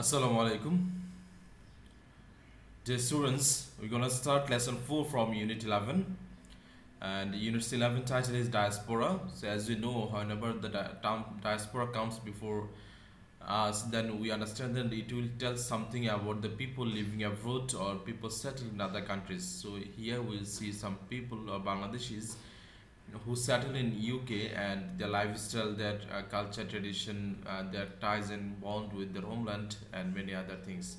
Assalamu alaikum. Dear students, we're gonna start lesson 4 from Unit 11. And Unit 11 title is Diaspora. So, as you know, whenever the term diaspora comes before us, then we understand that it will tell something about the people living abroad or people settled in other countries. So, here we'll see some people or Bangladeshis who settle in UK and their lifestyle, their culture, tradition, their ties and bond with their homeland, and many other things.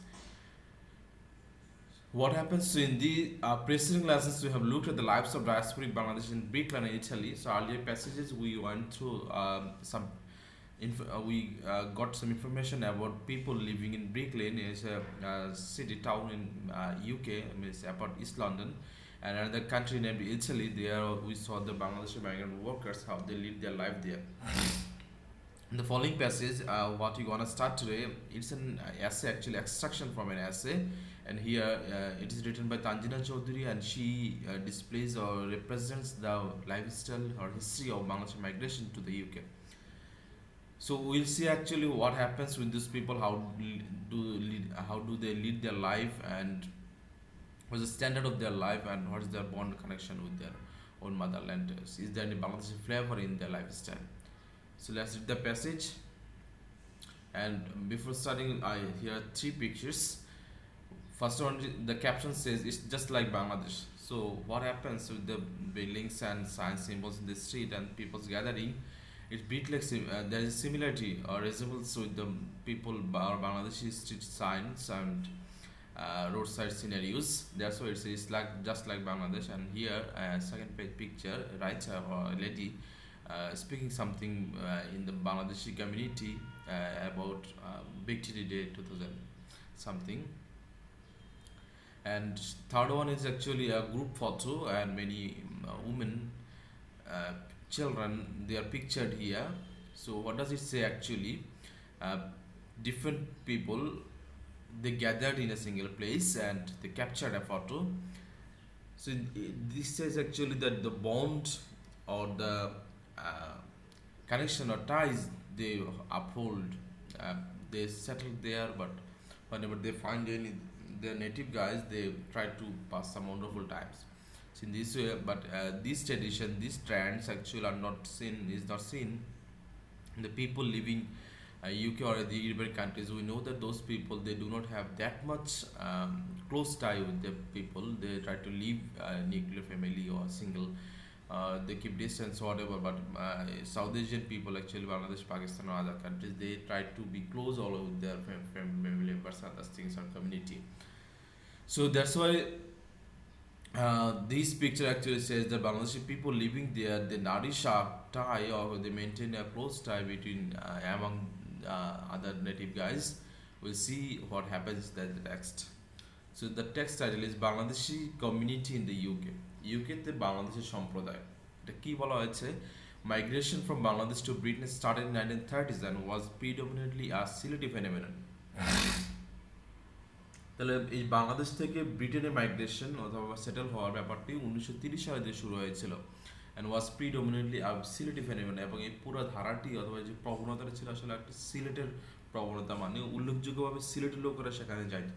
What happens in the preceding lessons, we have looked at the lives of diasporic Bangladesh in Greek and Italy. So earlier passages we went through we got some information about people living in Brick Lane, is a city town in UK, means about East London, and another country named Italy. There we saw the Bangladeshi migrant workers how they live their life there. In the following passage, what we're gonna start today, it's an essay, actually extraction from an essay, and here it is written by Tanjina Chaudhary, and she displays or represents the lifestyle or history of Bangladeshi migration to the UK. So we'll see actually what happens with these people, how do they lead their life, and what's the standard of their life, and what is their bond connection with their own motherland. Is there any Bangladeshi flavor in their lifestyle? So let's read the passage. And before starting, I hear three pictures. First one, the caption says it's just like Bangladesh. So what happens with the buildings and sign symbols in the street and people's gathering? It's bit like there is similarity or resemblance with the people or Bangladeshi street signs and roadside scenarios. That's why it's like just like Bangladesh. And here, second page picture, writer or a lady speaking something in the Bangladeshi community about Big Titty Day 2000 something. And third one is actually a group photo, and many women, uh, children, they are pictured here. So what does it say actually? Uh, Different people, they gathered in a single place and they captured a photo. So this says actually that the bond or the uh, connection or ties they uphold, uh, they settle there, but whenever they find any their native guys, they try to pass some wonderful times. So in this way, but this tradition, these trends actually are not seen, is not seen the people living UK or the European countries. We know that those people, they do not have that much close tie with the people. They try to live nuclear family or single. They keep distance or whatever. But South Asian people, actually Bangladesh, Pakistan, or other countries, they try to be close all with their family members, other things, or community. So that's why this picture actually says that Bangladeshi people living there, they nourish a tie or they maintain a close tie between among other native guys. We'll see what happens in the text. So the text title is Bangladeshi community in the UK. ইউকেতে বাংলাদেশের সম্প্রদায়, এটা কি বলা হয়েছে? Migration from Bangladesh to Britain started in 1930s and was predominantly a Sylheti phenomenon. তাহলে এই বাংলাদেশ থেকে ব্রিটেনে মাইগ্রেশন অথবা সেটেল হওয়ার ব্যাপারটি 1930 সালে দিয়ে শুরু হয়েছিল, and was predominantly Sylheti phenomenon, এবং এই পুরো ধারাটি অথবা যে প্রবণতাটা ছিল আসলে একটা সিলেটের প্রবণতা, মানে উল্লেখযোগ্যভাবে সিলেটি লোকেরা সেখানে যায়।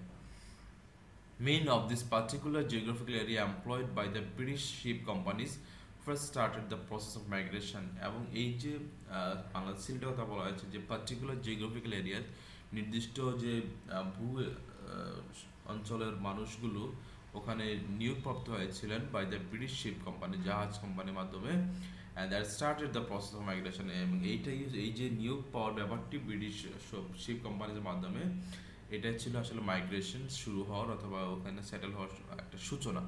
Main of this particular geographical area employed by the British ship companies first started the process of migration, এবং এই যে বাংলাদেশ সিলেটের কথা বলা হয়েছে যে পার্টিকুলার জিওগ্রাফিক্যাল এরিয়া, নির্দিষ্ট যে ভূ অঞ্চলের মানুষগুলো ওখানে নিয়োগপ্রাপ্ত হয়েছিলেন by the British ship company, জাহাজ কোম্পানির মাধ্যমে, and that started the process of migration. এবং এইটাই, এই যে নিয়োগ পাওয়ার ব্যাপারটি ব্রিটিশ শিপ কোম্পানির মাধ্যমে, এটা ছিল আসলে মাইগ্রেশন শুরু হওয়ার অথবা ওখানে সেটেল হওয়ার একটা সূচনা।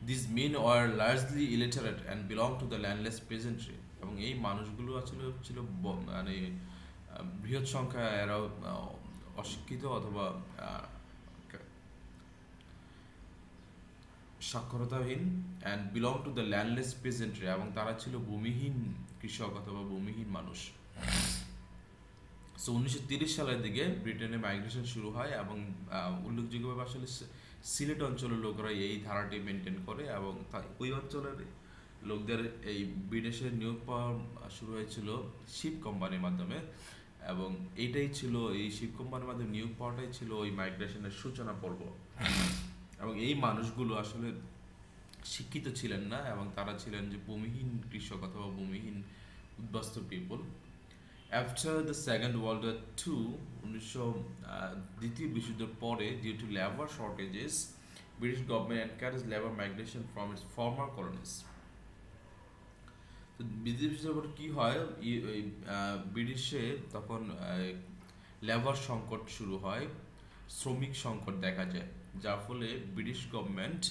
This men were largely illiterate and belong to the landless peasantry, এবং এই মানুষগুলো আসলে ছিল মানে বৃহৎ সংখ্যা এরাও অশিক্ষিত অথবা সাক্ষরতাহীন, and belong to the landless peasantry, এবং তারা ছিল ভূমিহীন কৃষক অথবা ভূমিহীন মানুষ। সো 1930 সালের দিকে ব্রিটেনে মাইগ্রেশন শুরু হয়, এবং উল্লেখযোগ্যভাবে আসলে সিলেট অঞ্চলের লোকরা এই ধারাটি মেনটেন করে, এবং ওই অঞ্চলের লোকদের এই বিদেশে নিয়োগ পাওয়া শুরু হয়েছিল শিপ কোম্পানির মাধ্যমে, এবং এইটাই ছিল এই শিপ কোম্পানির মাধ্যমে নিয়োগ পাওয়াটাই ছিল ওই মাইগ্রেশনের সূচনা পর্ব। এবং এই মানুষগুলো আসলে শিক্ষিত ছিলেন না এবং তারা ছিলেন যে ভূমিহীন কৃষক অথবা ভূমিহীন উদ্বাস্ত people. After the second world war two, উনিশশো দ্বিতীয় বিশ্বযুদ্ধের পরে, due to labour shortages, British government encourage labour migration from its former colonies. তো দ্বিতীয় বিশ্বযুদ্ধের পর কী হয়, ব্রিটিশে তখন লেবার সংকট শুরু হয়, শ্রমিক সংকট দেখা যায়, যার ফলে ব্রিটিশ গভর্নমেন্ট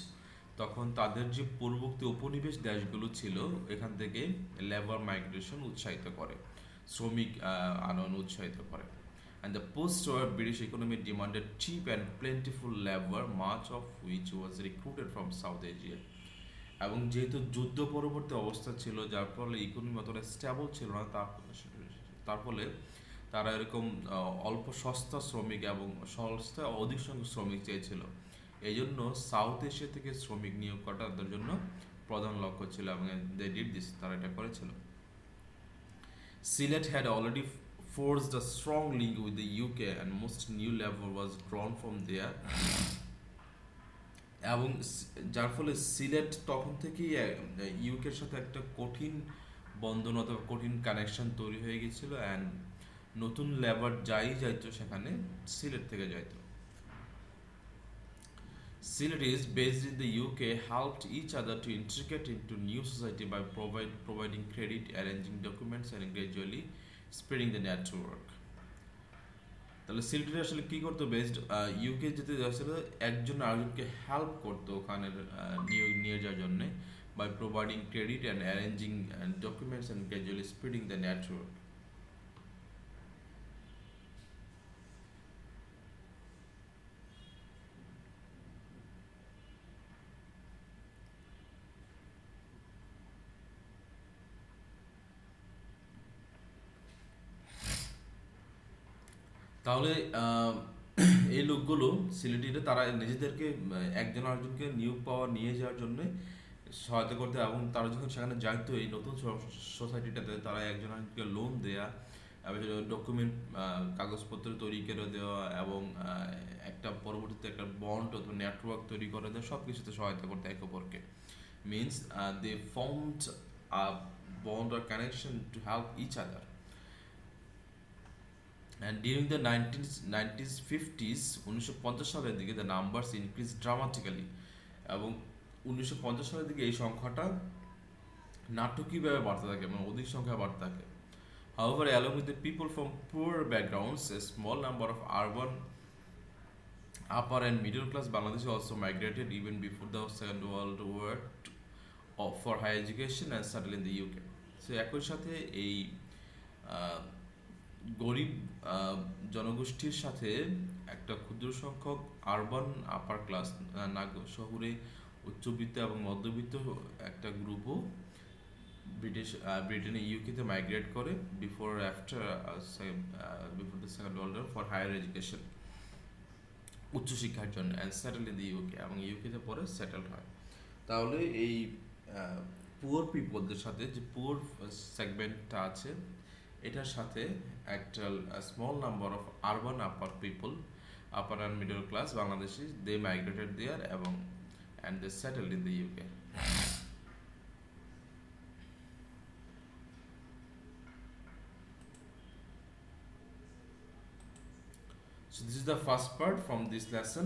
তখন তাদের যে পূর্ববর্তী উপনিবেশ দেশগুলো ছিল এখান থেকে লেবার মাইগ্রেশন উৎসাহিত করে, শ্রমিক আনয়ন উৎসাহিত করে। And the post-war British economy demanded cheap and plentiful labor, much of which was recruited from South Asia. এবং যেহেতু যুদ্ধ পরবর্তী অবস্থা ছিল যার ফলে ইকোনমি অতটা স্টেবল ছিল না, তার ফলে তারা এরকম অল্প সস্তা শ্রমিক এবং সস্তা অধিক সংখ্যক শ্রমিক চেয়েছিল। এই জন্য সাউথ এশিয়া থেকে শ্রমিক নিয়োগ করা তাদের জন্য প্রধান লক্ষ্য ছিল এবং দে ডিড দিস, তারা এটা করেছিল। Sylhet had already forged a strong link with the UK and most new labor was drawn from there, এবং যার ফলে সিলেট তখন থেকেই ইউকের সাথে একটা কঠিন বন্ধন অথবা কঠিন কানেকশন তৈরি হয়ে গেছিল, অ্যান্ড নতুন লেবার যাইতো সেখানে সিলেট থেকে যাইতো। Silleties based in the UK helped each other to integrate into new society by providing credit, arranging documents, and gradually spreading the network. তাহলে সিলেটের আসলে কি করতো, বেসড ইউকে যেতে আসলে একজন আরেকজনকে হেল্প করতো ওখানে নিয়োগ নিয়ে যাওয়ার জন্য, by providing credit and arranging documents and gradually spreading the network. তাহলে এই লোকগুলো সিলেটিতে তারা নিজেদেরকে একজন আরেকজনকে নিয়োগ পাওয়া নিয়ে যাওয়ার জন্য সহায়তা করতে, এবং তারা যখন সেখানে যাইতো এই নতুন সোসাইটিটাতে তারা একজন আরেকজনকে লোন দেয়া এবং ডকুমেন্ট কাগজপত্র তৈরি করে দেওয়া এবং একটা পরবর্তীতে একটা বন্ড অথবা নেটওয়ার্ক তৈরি করে দেওয়া, সব কিছুতে সহায়তা করতে একে অপরকে। Means they formed a bond or connection to help each other. And during the 1950s, 1950 সালের দিকে the numbers increased dramatically, এবং 1950 সালের দিকে এই সংখ্যাটা নাটকীয়ভাবে বাড়তে থাকে, মানে অধিক সংখ্যা বাড়তে থাকে। However, along with the people from poor backgrounds, a small number of urban upper and middle class Bangladeshi also migrated even before the Second World War for higher education and settled in the UK. So একই সাথে এই গরিব জনগোষ্ঠীর সাথে একটা ক্ষুদ্র সংখ্যক urban upper class শহুরে উচ্চবিত্ত এবং মধ্যবিত্ত একটা গ্রুপও ব্রিটেনে ইউকেতে মাইগ্রেট করে before the second world war for higher education, উচ্চশিক্ষার জন্য, and settle in the UK, এবং ইউকেতে পরে সেটেলড হয়। তাহলে এই পুয়ার পিপলদের সাথে যে পুয়ার সেগমেন্টটা আছে এটার সাথে একটা small number of urban upper people, upper and middle class Bangladeshi, they migrated there এবং and they settled in the UK. So this is the first part from this lesson,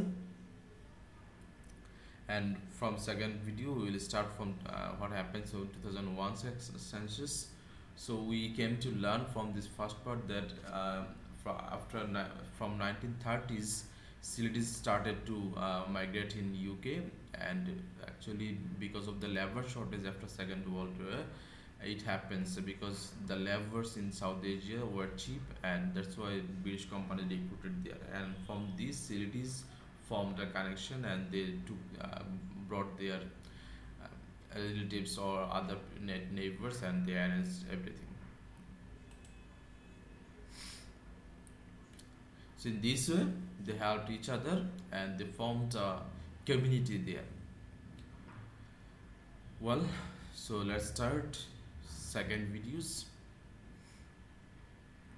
and from second video we will start from what happened so 2001 census. So we came to learn from this first part that from 1930s Silleties started to migrate in UK, and actually because of the labor shortage after Second World War it happens because the labors in South Asia were cheap, and that's why British companies recruited there, and from these Silleties formed a connection and they brought their relatives or other neighbors and they arranged everything. So in this way they helped each other and they formed a community there. Well, so let's start second videos.